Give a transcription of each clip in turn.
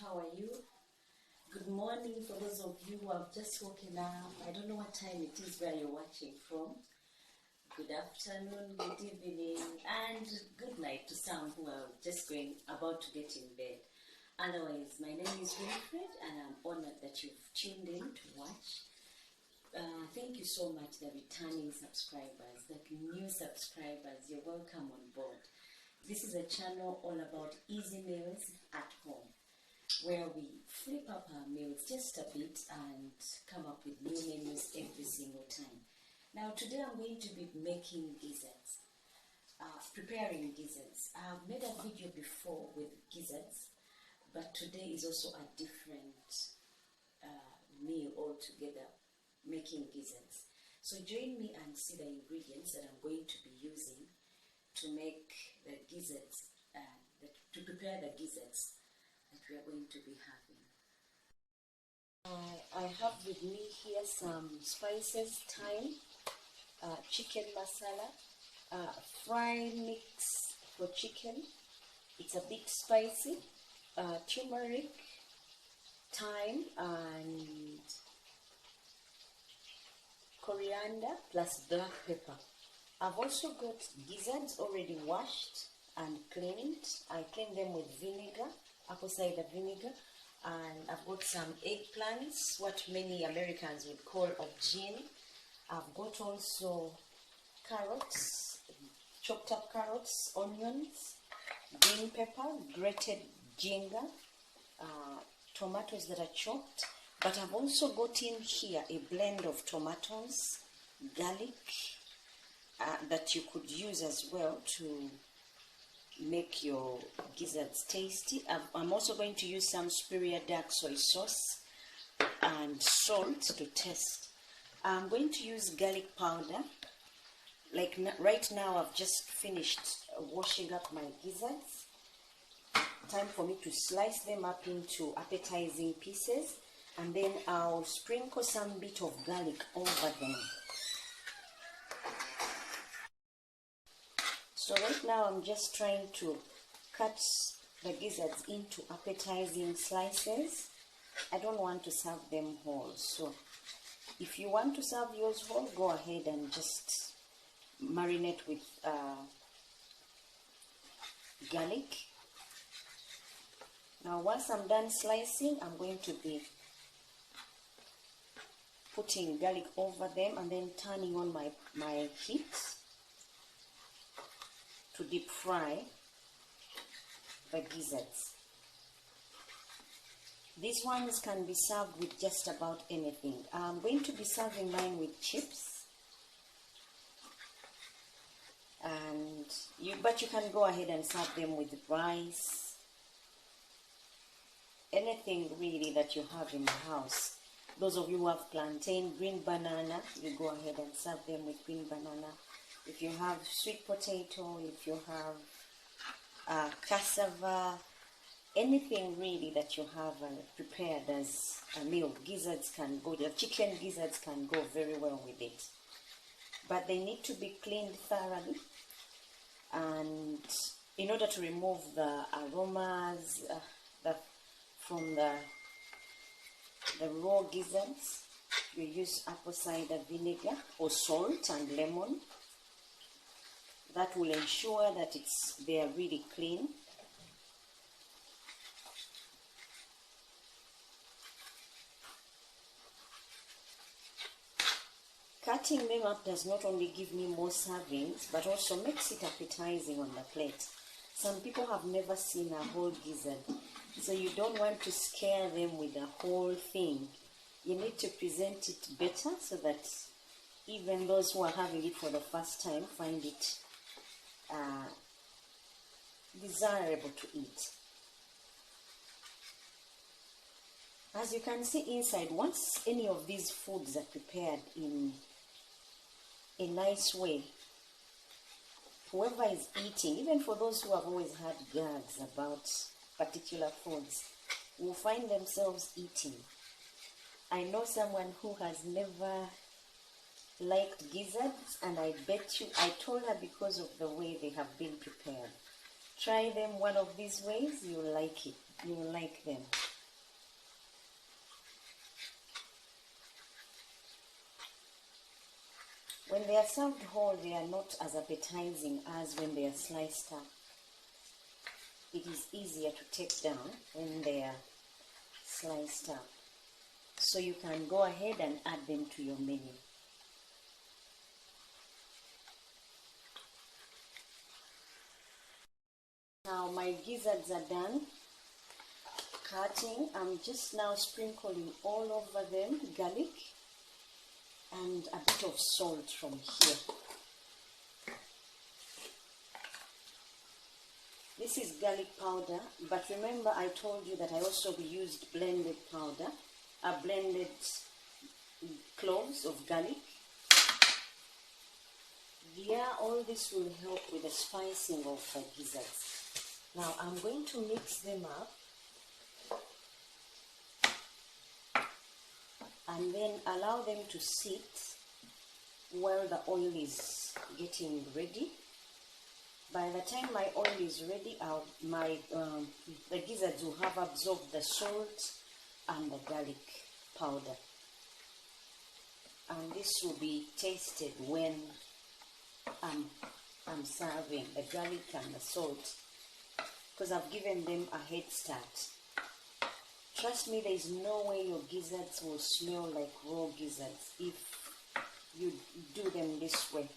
how are you? Good morning for those of you who have just woken up. I don't know what time it is where you're watching from. Good afternoon, good evening, and good night to some who are just about to get in bed. Otherwise, my name is Winifred, and I'm honored that you've tuned in to watch. Thank you so much, the returning subscribers, the new subscribers. You're welcome on board. This is a channel all about easy meals at home, where we flip up our meals just a bit and come up with new menus every single time. Now today I'm going to be making gizzards, preparing gizzards. I've made a video before with gizzards, but today is also a different meal altogether, making gizzards. So join me and see the ingredients that I'm going to be using to make the gizzards, to prepare the gizzards that we are going to be having. I have with me here some spices: thyme, chicken masala, fry mix for chicken. It's a bit spicy. Turmeric, thyme, and coriander plus black pepper. I've also got gizzards already washed and cleaned. I cleaned them with vinegar, apple cider vinegar, and I've got some eggplants, what many Americans would call aubergine. I've got also carrots, chopped up carrots, onions, green pepper, grated ginger, tomatoes that are chopped. But I've also got in here a blend of tomatoes, garlic, that you could use as well to make your gizzards tasty. I'm also going to use some superior dark soy sauce and salt to taste. I'm going to use garlic powder. Like right now, I've just finished washing up my gizzards. Time for me to slice them up into appetizing pieces, and then I'll sprinkle some bit of garlic over them. So right now I'm just trying to cut the gizzards into appetizing slices. I don't want to serve them whole. So if you want to serve yours whole, go ahead and just marinate with garlic. Now once I'm done slicing, I'm going to be putting garlic over them and then turning on my heat to deep fry the gizzards. These ones can be served with just about anything. I'm going to be serving mine with chips, but you can go ahead and serve them with rice, anything really that you have in the house. Those of you who have plantain, green banana, you go ahead and serve them with green banana. If you have sweet potato, if you have cassava, anything really that you have prepared as a meal, gizzards can go, the chicken gizzards can go very well with it. But they need to be cleaned thoroughly, and in order to remove the aromas from the raw gizzards, you use apple cider vinegar or salt and lemon. That will ensure that they are really clean. Cutting them up does not only give me more servings, but also makes it appetizing on the plate. Some people have never seen a whole gizzard, so you don't want to scare them with the whole thing. You need to present it better so that even those who are having it for the first time find it desirable to eat. As you can see inside, once any of these foods are prepared in a nice way, whoever is eating, even for those who have always had gags about particular foods, will find themselves eating. I know someone who has never liked gizzards, and I bet you, I told her because of the way they have been prepared. Try them one of these ways, you'll like it. you will like them. When they are served whole, they are not as appetizing as when they are sliced up. It is easier to take down when they are sliced up. So you can go ahead and add them to your menu. Now my gizzards are done cutting. I'm just now sprinkling all over them garlic and a bit of salt from here. This is garlic powder, but remember I told you that I also used blended powder, blended cloves of garlic. Yeah, all this will help with the spicing of the gizzards. Now I'm going to mix them up and then allow them to sit while the oil is getting ready. By the time my oil is ready, the gizzards will have absorbed the salt and the garlic powder. And this will be tasted when I'm serving the garlic and the salt, because I've given them a head start. Trust me, there is no way your gizzards will smell like raw gizzards if you do them this way.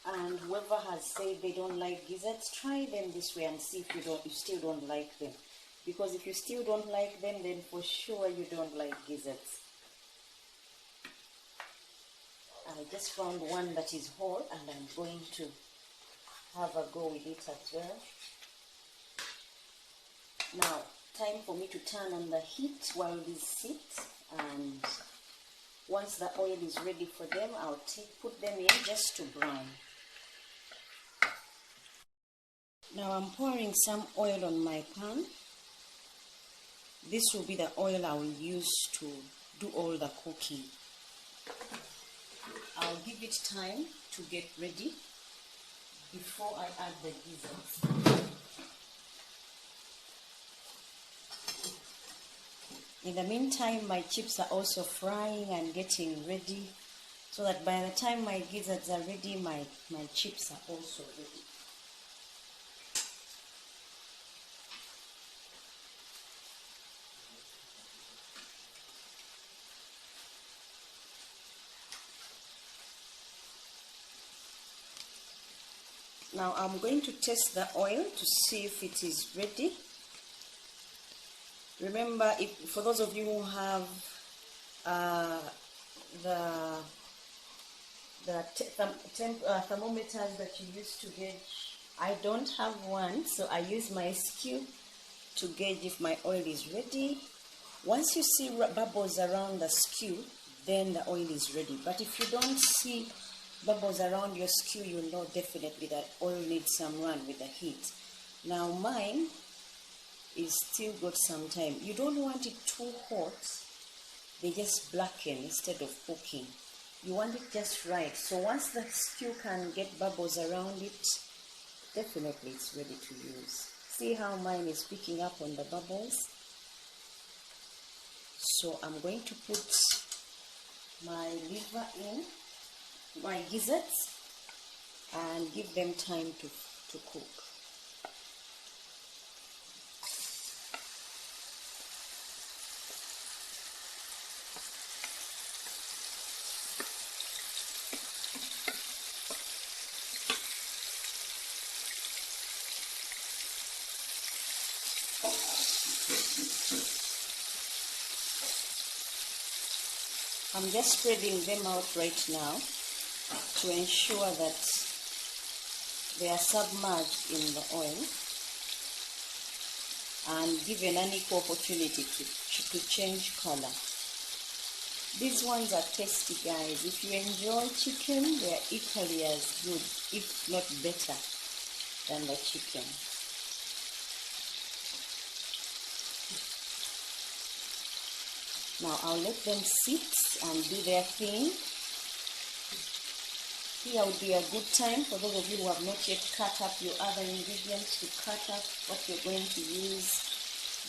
And whoever has said they don't like gizzards, try them this way and see if you still don't like them. Because if you still don't like them, then for sure you don't like gizzards. I just found one that is whole and I'm going to have a go with it as well. Now, time for me to turn on the heat while these sit, and once the oil is ready for them, I'll put them in just to brown. Now I'm pouring some oil on my pan. This will be the oil I will use to do all the cooking. I'll give it time to get ready before I add the gizzards. In the meantime, my chips are also frying and getting ready, so that by the time my gizzards are ready, my chips are also ready. Now I'm going to test the oil to see if it is ready. Remember, for those of you who have the thermometers that you use to gauge, I don't have one, so I use my skew to gauge if my oil is ready. Once you see bubbles around the skew, then the oil is ready. But if you don't see bubbles around your skew, you know definitely that oil needs some run with the heat. Now mine is still got some time. You don't want it too hot, they just blacken instead of cooking. You want it just right. So once the skew can get bubbles around it, definitely it's ready to use. See how mine is picking up on the bubbles? So I'm going to put my liver in, my gizzards, and give them time to cook. I'm just spreading them out right now to ensure that they are submerged in the oil and given an equal opportunity to change color. These ones are tasty, guys. If you enjoy chicken, they are equally as good, if not better, than the chicken. Now I'll let them sit and do their thing. here would be a good time for those of you who have not yet cut up your other ingredients to cut up what you're going to use.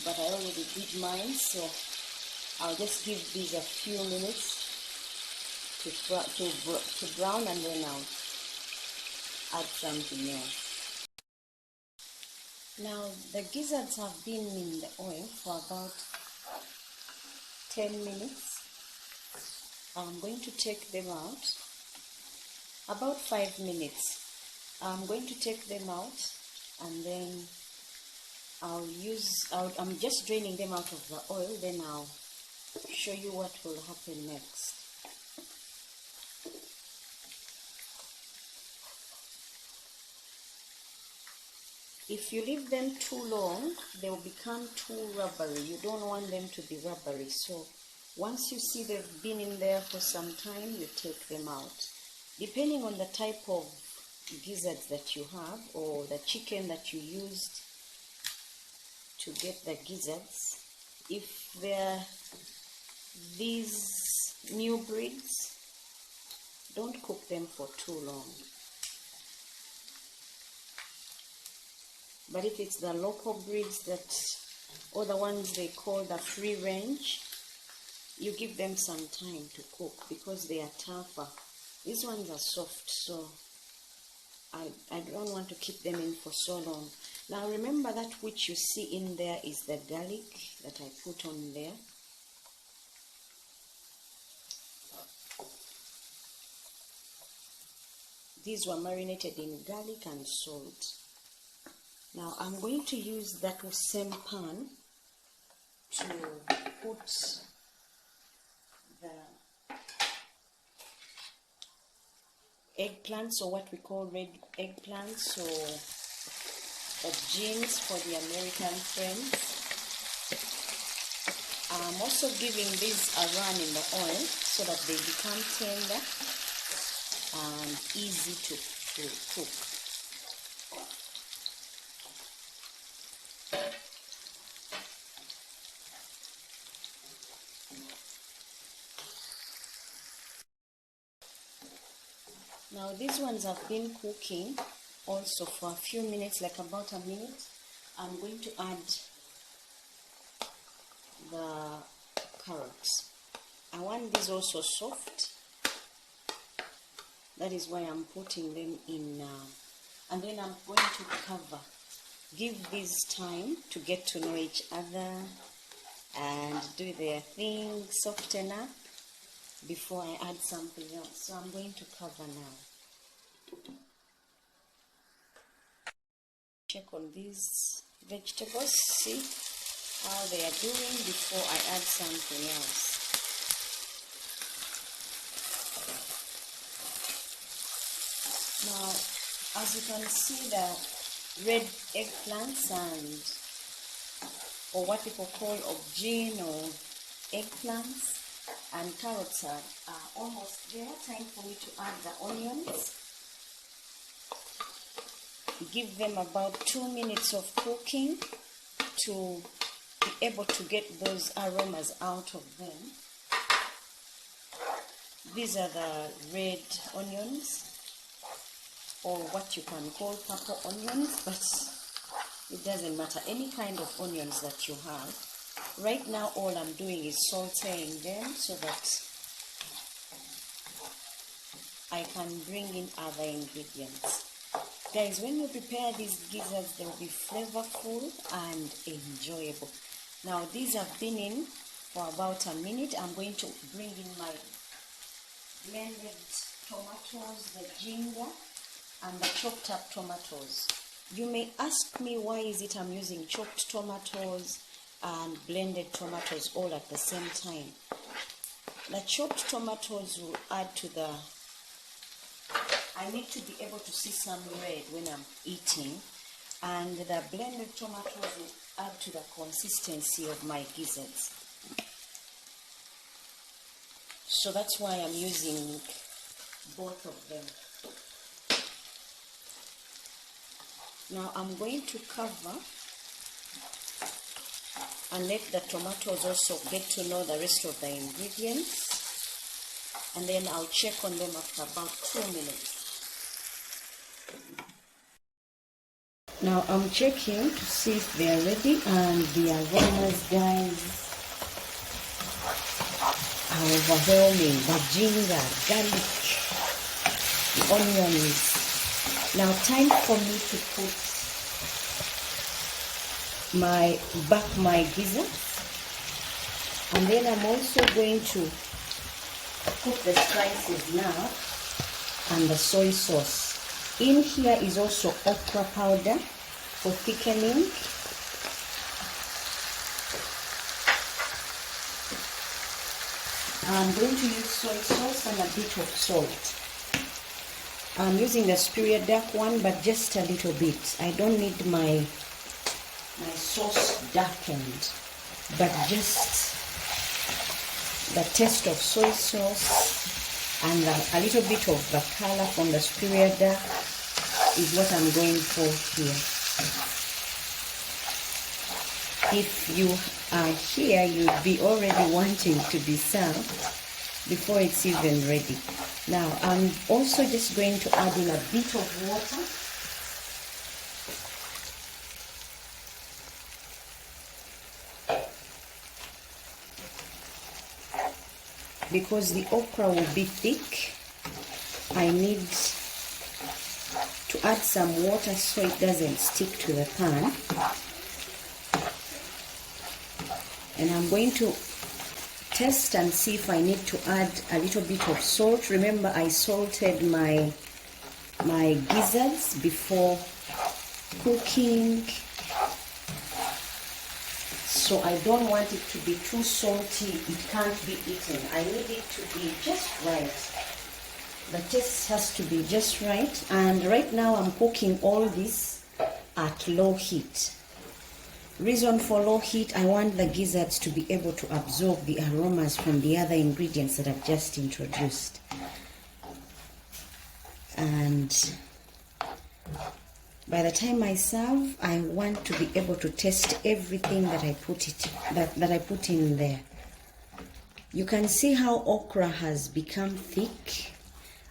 But I already did mine, so I'll just give these a few minutes to brown, and then I'll add something else. Now the gizzards have been in the oil for about 10 minutes. I'm going to take them out. About 5 minutes. I'm going to take them out, and then I'm just draining them out of the oil, then I'll show you what will happen next. If you leave them too long, they will become too rubbery. You don't want them to be rubbery. So once you see they've been in there for some time, you take them out. Depending on the type of gizzards that you have, or the chicken that you used to get the gizzards, if they're these new breeds, don't cook them for too long. But if it's the local breeds or the ones they call the free range, you give them some time to cook because they are tougher. These ones are soft, so I don't want to keep them in for so long. Now remember that which you see in there is the garlic that I put on there. These were marinated in garlic and salt. Now I'm going to use that same pan to put the eggplants, or what we call red eggplants, or aubergines for the American friends. I'm also giving these a run in the oil so that they become tender and easy to cook. Now these ones have been cooking also for a few minutes, like about a minute. I'm going to add the carrots. I want these also soft. That is why I'm putting them in now. And then I'm going to cover. Give these time to get to know each other and do their thing, soften up before I add something else. So I'm going to cover now. Check on these vegetables, see how they are doing before I add something else. Now, as you can see, the red eggplants or what people call aubergine or eggplants and carrots are almost there. Time for me to add the onions. Give them about 2 minutes of cooking to be able to get those aromas out of them. These are the red onions, or what you can call purple onions, but it doesn't matter, any kind of onions that you have. Right now all I'm doing is sauteing them so that I can bring in other ingredients. Guys, when you prepare these gizzards, they'll be flavorful and enjoyable. Now these have been in for about a minute. I'm going to bring in my blended tomatoes, the ginger and the chopped up tomatoes. You may ask me why is it I'm using chopped tomatoes and blended tomatoes all at the same time. The chopped tomatoes will add to the... I need to be able to see some red when I'm eating, and the blended tomatoes will add to the consistency of my gizzards. So that's why I'm using both of them. Now I'm going to cover and let the tomatoes also get to know the rest of the ingredients, and then I'll check on them after about 2 minutes. Now I'm checking to see if they are ready, and the aromas, guys, are overwhelming. The ginger, garlic, the onions. Now time for me to put my gizzards, and then I'm also going to put the spices now and the soy sauce. In here is also okra powder for thickening. I'm going to use soy sauce and a bit of salt. I'm using the Superior dark one, but just a little bit. I don't need my sauce darkened, but just the taste of soy sauce and a little bit of the color from the Superior dark is what I'm going for here. If you are here, you'd be already wanting to be served before it's even ready. Now I'm also just going to add in a bit of water. Because the okra will be thick, I need to add some water so it doesn't stick to the pan. And I'm going to test and see if I need to add a little bit of salt. Remember, I salted my gizzards before cooking, so I don't want it to be too salty. It can't be eaten. I need it to be just right. The taste has to be just right. And right now I'm cooking all this at low heat. Reason for low heat, I want the gizzards to be able to absorb the aromas from the other ingredients that I've just introduced. And by the time I serve, I want to be able to taste everything that I put in there. You can see how okra has become thick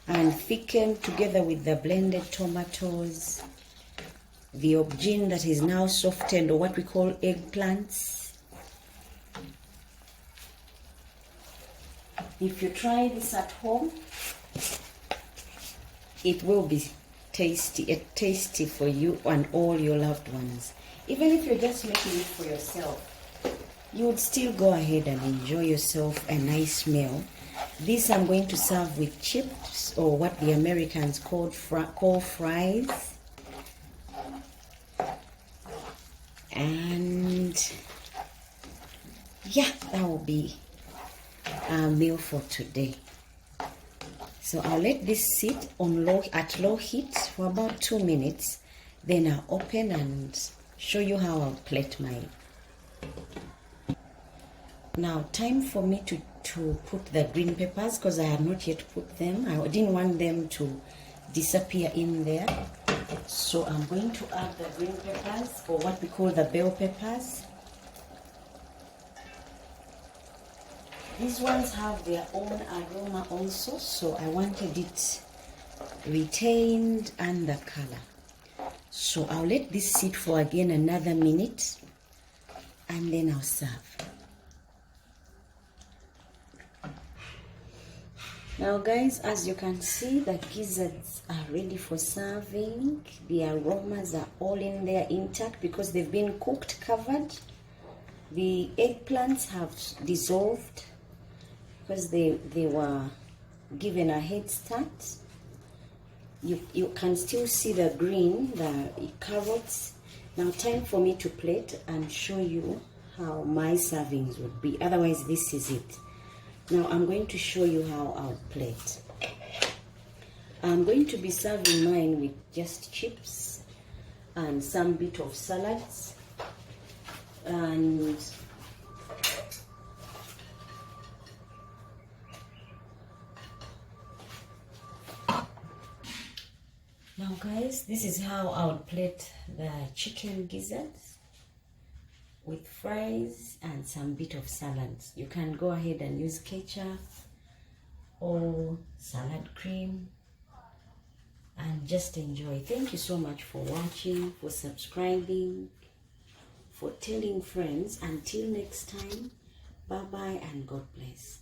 and thickened together with the blended tomatoes, the aubergine that is now softened, or what we call eggplants. If you try this at home, it will be tasty for you and all your loved ones. Even if you're just making it for yourself, you would still go ahead and enjoy yourself a nice meal. This I'm going to serve with chips, or what the Americans call fries. And yeah, that will be our meal for today. So I'll let this sit on at low heat for about 2 minutes. Then I'll open and show you how I'll plate mine. Now time for me to put the green peppers, because I have not yet put them. I didn't want them to disappear in there. So I'm going to add the green peppers, or what we call the bell peppers. These ones have their own aroma also, so I wanted it retained and the color. So I'll let this sit for again another minute, and then I'll serve. Now guys, as you can see, the gizzards are ready for serving. The aromas are all in there intact because they've been cooked, covered. The eggplants have dissolved because they were given a head start. You can still see the green, the carrots. Now time for me to plate and show you how my servings would be. Otherwise, this is it. Now I'm going to show you how I'll plate. I'm going to be serving mine with just chips and some bit of salads, and now guys, this is how I would plate the chicken gizzards with fries and some bit of salads. You can go ahead and use ketchup or salad cream, and just enjoy. Thank you so much for watching, for subscribing, for telling friends. Until next time, bye bye and God bless.